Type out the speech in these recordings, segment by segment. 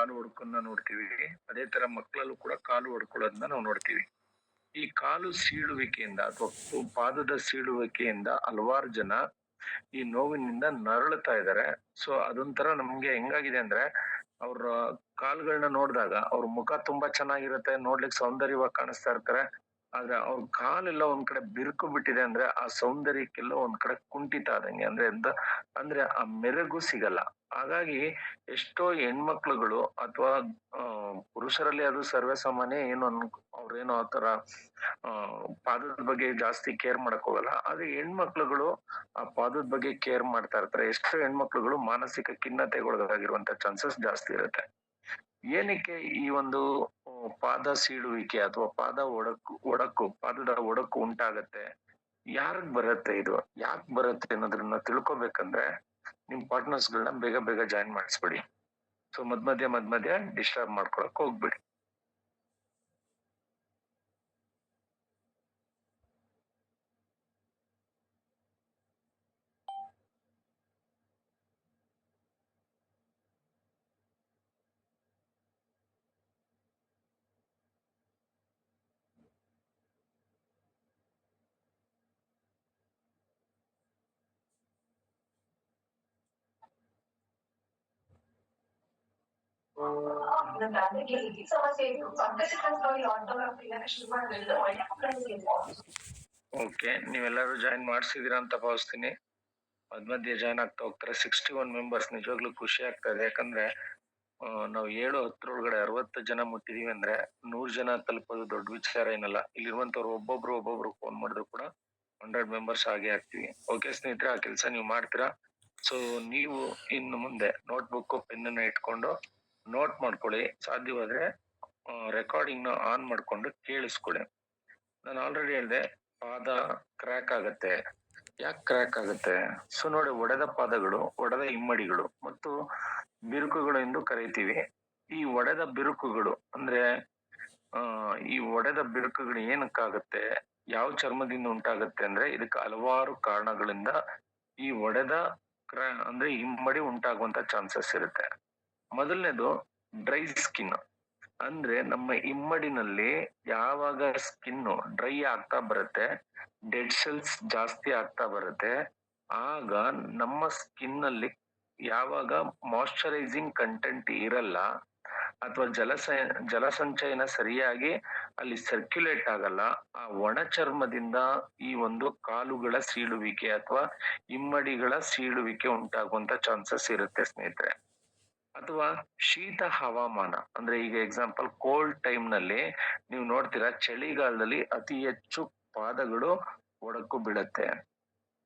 ಕಾಲು ಹೊಡ್ಕೊಂಡ ನೋಡ್ತೀವಿ. ಅದೇ ತರ ಮಕ್ಕಳಲ್ಲೂ ಕೂಡ ಕಾಲು ಹೊಡ್ಕೊಳ್ಳೋದನ್ನ ನಾವು ನೋಡ್ತೀವಿ. ಈ ಕಾಲು ಸೀಳುವಿಕೆಯಿಂದ ಅಥವಾ ಪಾದದ ಸೀಳುವಿಕೆಯಿಂದ ಹಲವಾರು ಜನ ಈ ನೋವಿನಿಂದ ನರಳುತ್ತಾ ಇದ್ದಾರೆ. ಸೊ ಅದೊಂಥರ ನಮ್ಗೆ ಹೆಂಗಾಗಿದೆ ಅಂದ್ರೆ ಅವ್ರ ಕಾಲ್ಗಳನ್ನ ನೋಡಿದಾಗ ಅವ್ರ ಮುಖ ತುಂಬಾ ಚೆನ್ನಾಗಿರುತ್ತೆ, ನೋಡ್ಲಿಕ್ಕೆ ಸೌಂದರ್ಯವಾಗಿ ಕಾಣಿಸ್ತಾ ಇರ್ತಾರೆ. ಆದ್ರೆ ಅವ್ರ ಕಾಲೆಲ್ಲ ಒಂದ್ ಕಡೆ ಬಿರುಕು ಬಿಟ್ಟಿದೆ ಅಂದ್ರೆ ಆ ಸೌಂದರ್ಯಕ್ಕೆಲ್ಲ ಒಂದ್ ಕಡೆ ಕುಂಠಿತ ಆದಂಗೆ ಅಂದ್ರೆ ಆ ಮೆರುಗು ಸಿಗಲ್ಲ. ಹಾಗಾಗಿ ಎಷ್ಟೋ ಹೆಣ್ಮಕ್ಳುಗಳು ಅಥವಾ ಪುರುಷರಲ್ಲಿ ಅದು ಸರ್ವೇ ಸಾಮಾನ್ಯ, ಅವ್ರೇನು ಆತರ ಪಾದದ ಬಗ್ಗೆ ಜಾಸ್ತಿ ಕೇರ್ ಮಾಡಕ್ ಹೋಗಲ್ಲ. ಆದ್ರೆ ಹೆಣ್ಮಕ್ಳುಗಳು ಆ ಪಾದದ ಬಗ್ಗೆ ಕೇರ್ ಮಾಡ್ತಾ ಇರ್ತಾರೆ. ಎಷ್ಟೋ ಹೆಣ್ಮಕ್ಳುಗಳು ಮಾನಸಿಕ ಖಿನ್ನತೆಗೊಳಗಾಗಿರುವಂತ ಚಾನ್ಸಸ್ ಜಾಸ್ತಿ ಇರುತ್ತೆ. ಏನಕ್ಕೆ ಈ ಒಂದು ಪಾದ ಸೀಳುವಿಕೆ ಅಥವಾ ಪಾದದ ಒಡಕು ಉಂಟಾಗತ್ತೆ, ಯಾರಿಗ್ ಬರುತ್ತೆ, ಇದು ಯಾಕೆ ಬರುತ್ತೆ ಅನ್ನೋದನ್ನ ತಿಳ್ಕೊಬೇಕಂದ್ರೆ ನಿಮ್ ಪಾರ್ಟ್ನರ್ಸ್ ಗಳನ್ನ ಬೇಗ ಬೇಗ ಜಾಯಿನ್ ಮಾಡಿಸ್ಬಿಡಿ. ಸೊ ಮಧ್ಯ ಡಿಸ್ಟರ್ಬ್ ಮಾಡ್ಕೊಳಕ್ ಹೋಗ್ಬಿಡಿ. ಓಕೆ, ನೀವೆಲ್ಲರೂ ಜಾಯಿನ್ ಮಾಡ್ಸಿದೀರಾ ಅಂತ ಭಾವಿಸ್ತೀನಿ. ಮಧ್ಯ ಜಾಯಿನ್ ಆಗ್ತಾ ಹೋಗ್ತಾರೆ. 61 ಮೆಂಬರ್ಸ್, ನಿಜವಾಗ್ಲೂ ಖುಷಿ ಆಗ್ತಾ ಇದೆ. ಯಾಕಂದ್ರೆ ನಾವು 7-10 60 ಜನ ಮುಟ್ಟಿದೀವಿ ಅಂದ್ರೆ 100 ಜನ ತಲುಪೋದು ದೊಡ್ಡ ವಿಚಾರ ಏನಲ್ಲ. ಇಲ್ಲಿರುವಂತವ್ರು ಒಬ್ಬೊಬ್ರು ಫೋನ್ ಮಾಡಿದ್ರು ಕೂಡ 100 ಮೆಂಬರ್ಸ್ ಆಗೇ ಆಗ್ತೀವಿ. ಓಕೆ ಸ್ನೇಹಿತರೆ, ಆ ಕೆಲಸ ನೀವು ಮಾಡ್ತೀರಾ. ಸೊ ನೀವು ಇನ್ನು ಮುಂದೆ ನೋಟ್ಬುಕ್ ಪೆನ್ ಅನ್ನ ಇಟ್ಕೊಂಡು ನೋಟ್ ಮಾಡ್ಕೊಳ್ಳಿ. ಸಾಧ್ಯವಾದ್ರೆ ರೆಕಾರ್ಡಿಂಗ್ ನ ಆನ್ ಮಾಡ್ಕೊಂಡು ಕೇಳಿಸ್ಕೊಳ್ಳಿ. ನಾನು ಆಲ್ರೆಡಿ ಹೇಳಿದೆ, ಪಾದ ಕ್ರ್ಯಾಕ್ ಆಗತ್ತೆ. ಯಾಕೆ ಕ್ರ್ಯಾಕ್ ಆಗುತ್ತೆ? ಸೊ ನೋಡಿ, ಒಡೆದ ಪಾದಗಳು, ಒಡೆದ ಇಮ್ಮಡಿಗಳು ಮತ್ತು ಬಿರುಕುಗಳು ಎಂದು ಕರೀತೀವಿ. ಈ ಒಡೆದ ಬಿರುಕುಗಳು ಅಂದ್ರೆ ಈ ಒಡೆದ ಬಿರುಕುಗಳು ಏನಕ್ಕಾಗತ್ತೆ, ಯಾವ ಚರ್ಮದಿಂದ ಉಂಟಾಗತ್ತೆ ಅಂದ್ರೆ ಇದಕ್ಕೆ ಹಲವಾರು ಕಾರಣಗಳಿಂದ ಈ ಒಡೆದ ಅಂದ್ರೆ ಇಮ್ಮಡಿ ಉಂಟಾಗುವಂತ ಚಾನ್ಸಸ್ ಇರುತ್ತೆ. ಮೊದಲನೇದು ಡ್ರೈ ಸ್ಕಿನ್. ಅಂದ್ರೆ ನಮ್ಮ ಇಮ್ಮಡಿನಲ್ಲಿ ಯಾವಾಗ ಸ್ಕಿನ್ ಡ್ರೈ ಆಗ್ತಾ ಬರುತ್ತೆ, ಡೆಡ್ ಸೆಲ್ಸ್ ಜಾಸ್ತಿ ಆಗ್ತಾ ಬರುತ್ತೆ, ಆಗ ನಮ್ಮ ಸ್ಕಿನ್ ಅಲ್ಲಿ ಯಾವಾಗ ಮಾಯಿಶ್ಚರೈಸಿಂಗ್ ಕಂಟೆಂಟ್ ಇರಲ್ಲ ಅಥವಾ ಜಲಸಂಚಯನ ಸರಿಯಾಗಿ ಅಲ್ಲಿ ಸರ್ಕ್ಯುಲೇಟ್ ಆಗಲ್ಲ, ಆ ಒಣ ಚರ್ಮದಿಂದ ಈ ಒಂದು ಕಾಲುಗಳ ಸೀಳುವಿಕೆ ಅಥವಾ ಇಮ್ಮಡಿಗಳ ಸೀಳುವಿಕೆ ಉಂಟಾಗುವಂತ ಚಾನ್ಸಸ್ ಇರುತ್ತೆ ಸ್ನೇಹಿತರೆ. ಅಥವಾ ಶೀತ ಹವಾಮಾನ, ಅಂದ್ರೆ ಈಗ ಎಕ್ಸಾಂಪಲ್ ಕೋಲ್ಡ್ ಟೈಮ್ ನಲ್ಲಿ ನೀವು ನೋಡ್ತೀರಾ, ಚಳಿಗಾಲದಲ್ಲಿ ಅತಿ ಹೆಚ್ಚು ಪಾದಗಳು ಒಡಕು ಬೀಳತ್ತೆ.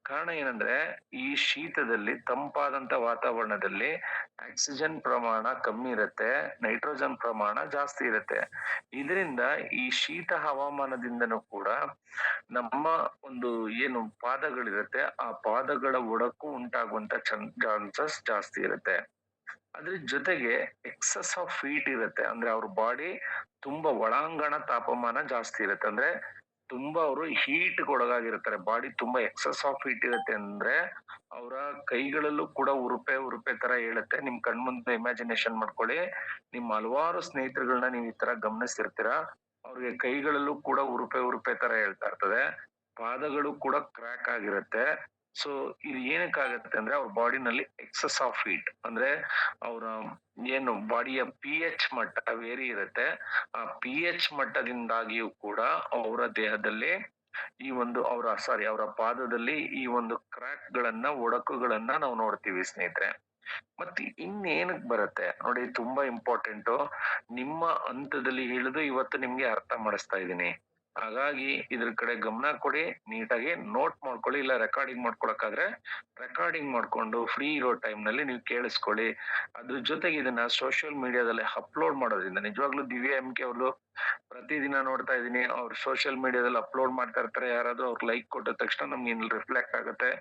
ಕಾರಣ ಏನಂದ್ರೆ ಈ ಶೀತದಲ್ಲಿ ತಂಪಾದಂತ ವಾತಾವರಣದಲ್ಲಿ ಆಕ್ಸಿಜನ್ ಪ್ರಮಾಣ ಕಮ್ಮಿ ಇರುತ್ತೆ, ನೈಟ್ರೋಜನ್ ಪ್ರಮಾಣ ಜಾಸ್ತಿ ಇರುತ್ತೆ. ಇದರಿಂದ ಈ ಶೀತ ಹವಾಮಾನದಿಂದನೂ ಕೂಡ ನಮ್ಮ ಒಂದು ಏನು ಪಾದಗಳಿರುತ್ತೆ ಆ ಪಾದಗಳ ಒಡಕು ಉಂಟಾಗುವಂತ ಚಾನ್ಸಸ್ ಜಾಸ್ತಿ ಇರುತ್ತೆ. ಅದ್ರ ಜೊತೆಗೆ ಎಕ್ಸಸ್ ಆಫ್ ಹೀಟ್ ಇರುತ್ತೆ. ಅಂದ್ರೆ ಅವ್ರ ಬಾಡಿ ತುಂಬಾ ಒಳಾಂಗಣ ತಾಪಮಾನ ಜಾಸ್ತಿ ಇರುತ್ತೆ. ಅಂದ್ರೆ ತುಂಬಾ ಅವರು ಹೀಟ್ ಒಳಗಾಗಿರ್ತಾರೆ. ಬಾಡಿ ತುಂಬಾ ಎಕ್ಸಸ್ ಆಫ್ ಹೀಟ್ ಇರುತ್ತೆ. ಅಂದ್ರೆ ಅವರ ಕೈಗಳಲ್ಲೂ ಕೂಡ ಉರುಪೆ ತರ ಹೇಳುತ್ತೆ. ನಿಮ್ ಕಣ್ಮುಂದೆ ಇಮ್ಯಾಜಿನೇಷನ್ ಮಾಡ್ಕೊಳ್ಳಿ. ನಿಮ್ ಹಲವಾರು ಸ್ನೇಹಿತರುಗಳನ್ನ ನೀವು ಈ ತರ ಗಮನಿಸ್ತಿರ್ತೀರಾ, ಅವ್ರಿಗೆ ಕೈಗಳಲ್ಲೂ ಕೂಡ ಉರುಪೆ ತರ ಹೇಳ್ತಾ ಇರ್ತದೆ, ಪಾದಗಳು ಕೂಡ ಕ್ರ್ಯಾಕ್ ಆಗಿರುತ್ತೆ. ಸೊ ಇದು ಏನಕ್ಕಾಗತ್ತೆ ಅಂದ್ರೆ ಅವ್ರ ಬಾಡಿನಲ್ಲಿ ಎಕ್ಸಸ್ ಆಫ್ ಹೀಟ್, ಅಂದ್ರೆ ಅವರ ಏನು ಬಾಡಿಯ pH ಮಟ್ಟ ವೇರಿ ಇರುತ್ತೆ. ಆ pH ಮಟ್ಟದಿಂದಾಗಿಯೂ ಕೂಡ ಅವರ ದೇಹದಲ್ಲಿ ಈ ಒಂದು ಅವರ ಪಾದದಲ್ಲಿ ಈ ಒಂದು ಕ್ರ್ಯಾಕ್ ಗಳನ್ನ, ಒಡಕುಗಳನ್ನ ನಾವು ನೋಡ್ತೀವಿ ಸ್ನೇಹಿತರೆ. ಮತ್ತೆ ಇನ್ನೇನಕ್ ಬರುತ್ತೆ ನೋಡಿ, ತುಂಬಾ ಇಂಪಾರ್ಟೆಂಟ್. ನಿಮ್ಮ ಹಂತದಲ್ಲಿ ಹಿಡಿದು ಇವತ್ತು ನಿಮ್ಗೆ ಅರ್ಥ ಮಾಡಿಸ್ತಾ ಇದ್ದೀನಿ. ಹಾಗಾಗಿ ಇದ್ರ ಕಡೆ ಗಮನ ಕೊಡಿ, ನೀಟಾಗಿ ನೋಟ್ ಮಾಡ್ಕೊಳ್ಳಿ. ಇಲ್ಲ ರೆಕಾರ್ಡಿಂಗ್ ಮಾಡ್ಕೊಳಕಾದ್ರೆ ರೆಕಾರ್ಡಿಂಗ್ ಮಾಡ್ಕೊಂಡು ಫ್ರೀ ಇರೋ ಟೈಮ್ ನಲ್ಲಿ ನೀವು ಕೇಳಿಸ್ಕೊಳ್ಳಿ. ಅದ್ರ ಜೊತೆಗೆ ಇದನ್ನ ಸೋಷಿಯಲ್ ಮೀಡಿಯಾದಲ್ಲಿ ಅಪ್ಲೋಡ್ ಮಾಡೋದ್ರಿಂದ, ನಿಜವಾಗ್ಲೂ ದಿವ್ಯಾ ಎಂ ಕೆ ಅವರು ಪ್ರತಿದಿನ ನೋಡ್ತಾ ಇದೀನಿ, ಅವ್ರು ಸೋಷಿಯಲ್ ಮೀಡಿಯಾದಲ್ಲಿ ಅಪ್ಲೋಡ್ ಮಾಡ್ತಾ ಇರ್ತಾರೆ. ಯಾರಾದ್ರೂ ಅವ್ರು ಲೈಕ್ ಕೊಟ್ಟ ತಕ್ಷಣ ನಮ್ಗೆ ಇಲ್ಲಿ ರಿಫ್ಲೆಕ್ಟ್ ಆಗುತ್ತೆ.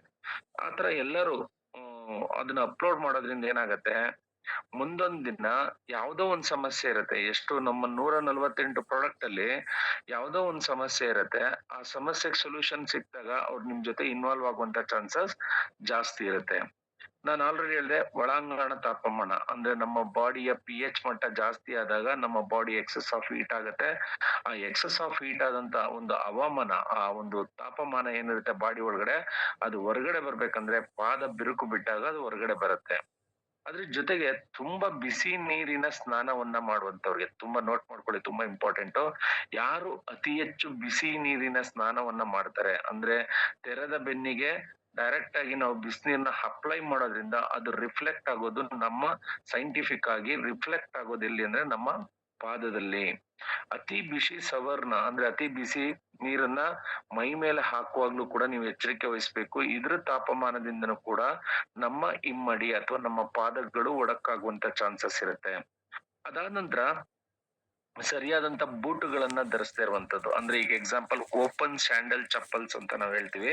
ಆತರ ಎಲ್ಲರೂ ಅದನ್ನ ಅಪ್ಲೋಡ್ ಮಾಡೋದ್ರಿಂದ ಏನಾಗತ್ತೆ, ಮುಂದೊಂದ್ ದಿನ ಯಾವ್ದೋ ಒಂದ್ ಸಮಸ್ಯೆ ಇರುತ್ತೆ. ಎಷ್ಟು ನಮ್ಮ 148 ಪ್ರಾಡಕ್ಟ್ ಅಲ್ಲಿ ಯಾವ್ದೋ ಒಂದ್ ಸಮಸ್ಯೆ ಇರುತ್ತೆ. ಆ ಸಮಸ್ಯೆಗೆ ಸೊಲ್ಯೂಷನ್ ಸಿಕ್ತಾಗ ಅವ್ರು ನಿಮ್ ಜೊತೆ ಇನ್ವಾಲ್ವ್ ಆಗುವಂತ ಚಾನ್ಸಸ್ ಜಾಸ್ತಿ ಇರುತ್ತೆ. ನಾನು ಆಲ್ರೆಡಿ ಹೇಳ್ದೆ ಒಳಾಂಗಣ ತಾಪಮಾನ ಅಂದ್ರೆ ನಮ್ಮ ಬಾಡಿಯ pH ಮಟ್ಟ ಜಾಸ್ತಿ ಆದಾಗ ನಮ್ಮ ಬಾಡಿ ಎಕ್ಸೆಸ್ ಆಫ್ ಹೀಟ್ ಆಗುತ್ತೆ. ಆ ಎಕ್ಸೆಸ್ ಆಫ್ ಹೀಟ್ ಆದಂತ ಒಂದು ಹವಾಮಾನ, ಆ ಒಂದು ತಾಪಮಾನ ಏನಿರುತ್ತೆ ಬಾಡಿ ಒಳಗಡೆ, ಅದು ಹೊರಗಡೆ ಬರ್ಬೇಕಂದ್ರೆ ಪಾದ ಬಿರುಕು ಬಿಟ್ಟಾಗ ಅದು ಹೊರಗಡೆ ಬರುತ್ತೆ. ಅದ್ರ ಜೊತೆಗೆ ತುಂಬಾ ಬಿಸಿ ನೀರಿನ ಸ್ನಾನವನ್ನ ಮಾಡುವಂತವ್ರಿಗೆ ತುಂಬಾ ನೋಟ್ ಮಾಡ್ಕೊಳ್ಳಿ, ತುಂಬಾ ಇಂಪಾರ್ಟೆಂಟ್. ಯಾರು ಅತಿ ಹೆಚ್ಚು ಬಿಸಿ ನೀರಿನ ಸ್ನಾನವನ್ನ ಮಾಡ್ತಾರೆ ಅಂದ್ರೆ ತೆರೆದ ಬೆನ್ನಿಗೆ ಡೈರೆಕ್ಟ್ ಆಗಿ ನಾವು ಬಿಸಿನೀರ್ನ ಅಪ್ಲೈ ಮಾಡೋದ್ರಿಂದ ಅದು ರಿಫ್ಲೆಕ್ಟ್ ಆಗೋದು ನಮ್ಮ ಸೈಂಟಿಫಿಕ್ ಆಗಿ ರಿಫ್ಲೆಕ್ಟ್ ಆಗೋದು ಎಲ್ಲಿ ಅಂದ್ರೆ ನಮ್ಮ ಪಾದದಲ್ಲಿ. ಅತಿ ಬಿಸಿ ಸವರ್ನ ಅಂದ್ರೆ ಅತಿ ಬಿಸಿ ನೀರನ್ನ ಮೈ ಮೇಲೆ ಹಾಕುವಾಗ್ಲೂ ಕೂಡ ನೀವು ಎಚ್ಚರಿಕೆ ವಹಿಸ್ಬೇಕು. ಇದ್ರ ತಾಪಮಾನದಿಂದನೂ ಕೂಡ ನಮ್ಮ ಇಮ್ಮಡಿ ಅಥವಾ ನಮ್ಮ ಪಾದಗಳು ಒಡಕಾಗುವಂತ ಚಾನ್ಸಸ್ ಇರುತ್ತೆ. ಅದಾದ ನಂತರ ಸರಿಯಾದಂತ ಬೂಟುಗಳನ್ನ ಧರಿಸದೇ ಇರುವಂತದ್ದು. ಅಂದ್ರೆ ಈಗ ಎಕ್ಸಾಂಪಲ್ ಓಪನ್ ಸ್ಯಾಂಡಲ್ ಚಪ್ಪಲ್ಸ್ ಅಂತ ನಾವ್ ಹೇಳ್ತೀವಿ.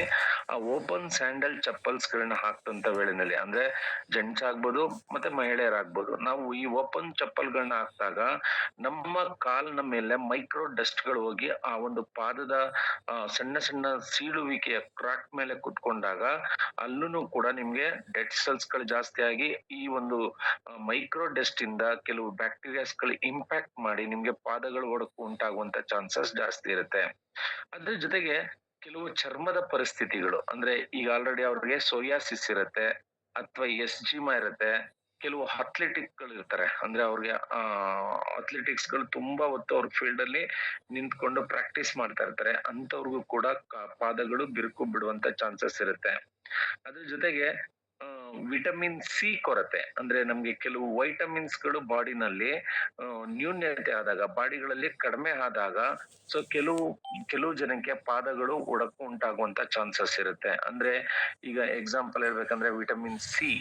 ಆ ಓಪನ್ ಸ್ಯಾಂಡಲ್ ಚಪ್ಪಲ್ಸ್ ಗಳನ್ನ ಹಾಕ್ತಂತ ವೇಳೆನಲ್ಲಿ ಅಂದ್ರೆ ಜೆಂಟ್ಸ್ ಆಗ್ಬೋದು ಮತ್ತೆ ಮಹಿಳೆಯರಾಗ್ಬೋದು, ನಾವು ಈ ಓಪನ್ ಚಪ್ಪಲ್ಗಳನ್ನ ಹಾಕಿದಾಗ ನಮ್ಮ ಕಾಲಿನ ಮೇಲೆ ಮೈಕ್ರೋ ಡಸ್ಟ್ ಗಳು ಹೋಗಿ ಆ ಒಂದು ಪಾದದ ಸಣ್ಣ ಸಣ್ಣ ಸೀಳುವಿಕೆಯ ಕ್ರಾಕ್ ಮೇಲೆ ಕುತ್ಕೊಂಡಾಗ ಅಲ್ಲೂ ಕೂಡ ನಿಮ್ಗೆ ಡೆಡ್ ಸೆಲ್ಸ್ ಗಳು ಜಾಸ್ತಿ ಆಗಿ ಈ ಒಂದು ಮೈಕ್ರೋ ಡಸ್ಟ್ ಇಂದ ಕೆಲವು ಬ್ಯಾಕ್ಟೀರಿಯಾಸ್ ಗಳು ಇಂಪ್ಯಾಕ್ಟ್ ಮಾಡಿ ನಿಮ್ಗೆ ಪಾದಗಳು ಒಡಕು ಉಂಟಾಗುವಂತ ಚಾನ್ಸಸ್ ಜಾಸ್ತಿ ಇರುತ್ತೆ. ಅದ್ರ ಜೊತೆಗೆ ಕೆಲವು ಚರ್ಮದ ಪರಿಸ್ಥಿತಿಗಳು ಅಂದ್ರೆ ಈಗ ಆಲ್ರೆಡಿ ಅವ್ರಿಗೆ ಸೋಯಾಸಿಸ್ ಇರುತ್ತೆ ಅಥವಾ ಎಸ್ಜಿಮಾ ಇರುತ್ತೆ. ಕೆಲವು ಅಥ್ಲೆಟಿಕ್ ಗಳು ಇರ್ತಾರೆ ಅಂದ್ರೆ ಅವ್ರಿಗೆ ಅಥ್ಲೆಟಿಕ್ಸ್ ಗಳು ತುಂಬಾ ಹೊತ್ತು ಅವ್ರ ಫೀಲ್ಡ್ ಅಲ್ಲಿ ನಿಂತ್ಕೊಂಡು ಪ್ರಾಕ್ಟೀಸ್ ಮಾಡ್ತಾ ಇರ್ತಾರೆ, ಅಂತವ್ರಿಗೂ ಕೂಡ ಪಾದಗಳು ಬಿರುಕು ಬಿಡುವಂತ ಚಾನ್ಸಸ್ ಇರುತ್ತೆ. ಅದ್ರ ಜೊತೆಗೆ ವಿಟಮಿನ್ ಸಿ ಕೊರತೆ ಅಂದ್ರೆ ನಮ್ಗೆ ಕೆಲವು ವೈಟಮಿನ್ಸ್ ಗಳು ಬಾಡಿನಲ್ಲಿ ನ್ಯೂನ್ಯತೆ ಆದಾಗ, ಬಾಡಿಗಳಲ್ಲಿ ಕಡಿಮೆ ಆದಾಗ ಸೊ ಕೆಲವು ಜನಕ್ಕೆ ಪಾದಗಳು ಒಡಕು ಉಂಟಾಗುವಂತ ಚಾನ್ಸಸ್ ಇರುತ್ತೆ. ಅಂದ್ರೆ ಈಗ ಎಕ್ಸಾಂಪಲ್ ಹೇಳ್ಬೇಕಂದ್ರೆ ವಿಟಮಿನ್ ಸಿ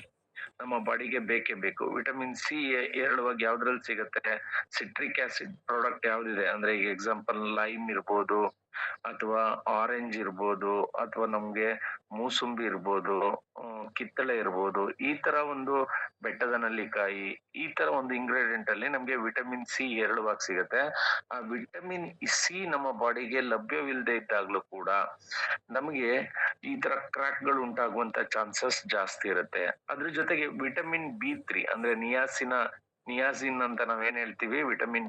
ನಮ್ಮ ಬಾಡಿಗೆ ಬೇಕೇ ಬೇಕು. ವಿಟಮಿನ್ ಸಿ ಹೇರಳವಾಗಿ ಯಾವ್ದ್ರಲ್ಲಿ ಸಿಗುತ್ತೆ? ಸಿಟ್ರಿಕ್ ಆಸಿಡ್ ಪ್ರಾಡಕ್ಟ್ ಯಾವ್ದಿದೆ ಅಂದ್ರೆ ಈಗ ಎಕ್ಸಾಂಪಲ್ ಲೈಮ್ ಇರ್ಬೋದು ಅಥವಾ ಆರೆಂಜ್ ಇರ್ಬೋದು ಅಥವಾ ನಮ್ಗೆ ಮೂಸುಂಬಿ ಇರ್ಬೋದು, ಕಿತ್ತಳೆ ಇರ್ಬೋದು, ಈ ತರ ಒಂದು ಬೆಟ್ಟದ ನೆಲ್ಲಿಕಾಯಿ, ಈ ತರ ಒಂದು ಇಂಗ್ರೀಡಿಯೆಂಟ್ ಅಲ್ಲಿ ನಮ್ಗೆ ವಿಟಮಿನ್ ಸಿ ಹೇರಳವಾಗಿ ಸಿಗುತ್ತೆ. ಆ ವಿಟಮಿನ್ ಸಿ ನಮ್ಮ ಬಾಡಿಗೆ ಲಭ್ಯವಿಲ್ಲದೆ ಇದ್ದಾಗ್ಲೂ ಕೂಡ ನಮಗೆ ಈ ತರ ಕ್ರಾಕ್ ಗಳು ಉಂಟಾಗುವಂತ ಚಾನ್ಸಸ್ ಜಾಸ್ತಿ ಇರುತ್ತೆ. ಅದ್ರ ಜೊತೆಗೆ ವಿಟಮಿನ್ B3 ಅಂದ್ರೆ ನಿಯಾಸಿನ್ ಅಂತ ನಾವೇನ್ ಹೇಳ್ತೀವಿ, ವಿಟಮಿನ್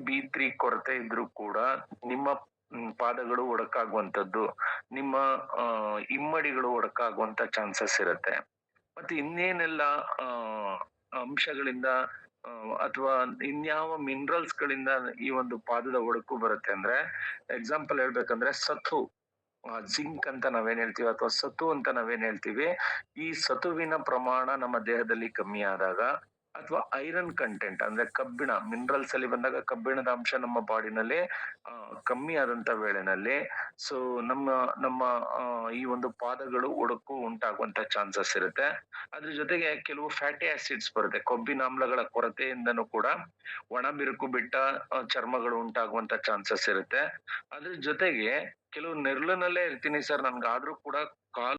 ಬಿ ತ್ರೀ ಕೊರತೆ ಇದ್ರೂ ಕೂಡ ನಿಮ್ಮ ಪಾದಗಳು ಒಡಕಾಗುವಂತದ್ದು, ನಿಮ್ಮ ಇಮ್ಮಡಿಗಳು ಒಡಕಾಗುವಂತ ಚಾನ್ಸಸ್ ಇರುತ್ತೆ. ಮತ್ತೆ ಇನ್ನೇನೆಲ್ಲ ಅಂಶಗಳಿಂದ ಅಥವಾ ಇನ್ಯಾವ ಮಿನರಲ್ಸ್ ಗಳಿಂದ ಈ ಒಂದು ಪಾದದ ಒಡಕು ಬರುತ್ತೆ ಅಂದ್ರೆ ಎಕ್ಸಾಂಪಲ್ ಹೇಳ್ಬೇಕಂದ್ರೆ ಸತು, ಜಿಂಕ್ ಅಂತ ನಾವೇನ್ ಹೇಳ್ತೀವಿ ಅಥವಾ ಸತು ಅಂತ ನಾವೇನ್ ಹೇಳ್ತೀವಿ, ಈ ಸತುವಿನ ಪ್ರಮಾಣ ನಮ್ಮ ದೇಹದಲ್ಲಿ ಕಮ್ಮಿ ಆದಾಗ ಅಥವಾ ಐರನ್ ಕಂಟೆಂಟ್ ಅಂದ್ರೆ ಕಬ್ಬಿಣ ಮಿನರಲ್ಸ್ ಅಲ್ಲಿ ಬಂದಾಗ ಕಬ್ಬಿಣದ ಅಂಶ ನಮ್ಮ ಬಾಡಿನಲ್ಲಿ ಕಮ್ಮಿ ಆದಂತ ವೇಳೆನಲ್ಲಿ ಸೊ ನಮ್ಮ ನಮ್ಮ ಈ ಒಂದು ಪಾದಗಳು ಒಡಕು ಉಂಟಾಗುವಂತ ಚಾನ್ಸಸ್ ಇರುತ್ತೆ. ಅದ್ರ ಜೊತೆಗೆ ಕೆಲವು ಫ್ಯಾಟಿ ಆಸಿಡ್ಸ್ ಬರುತ್ತೆ, ಕೊಬ್ಬಿನಾಮ್ಲಗಳ ಕೊರತೆಯಿಂದನೂ ಕೂಡ ಒಣ ಬಿರುಕು ಬಿಟ್ಟ ಚರ್ಮಗಳು ಉಂಟಾಗುವಂತ ಚಾನ್ಸಸ್ ಇರುತ್ತೆ. ಅದ್ರ ಜೊತೆಗೆ ಕೆಲವು ನೆರಳಿನಲ್ಲೇ ಇರ್ತೀನಿ ಸರ್ ನನ್ಗಾದ್ರೂ ಕೂಡ ಕಾಲು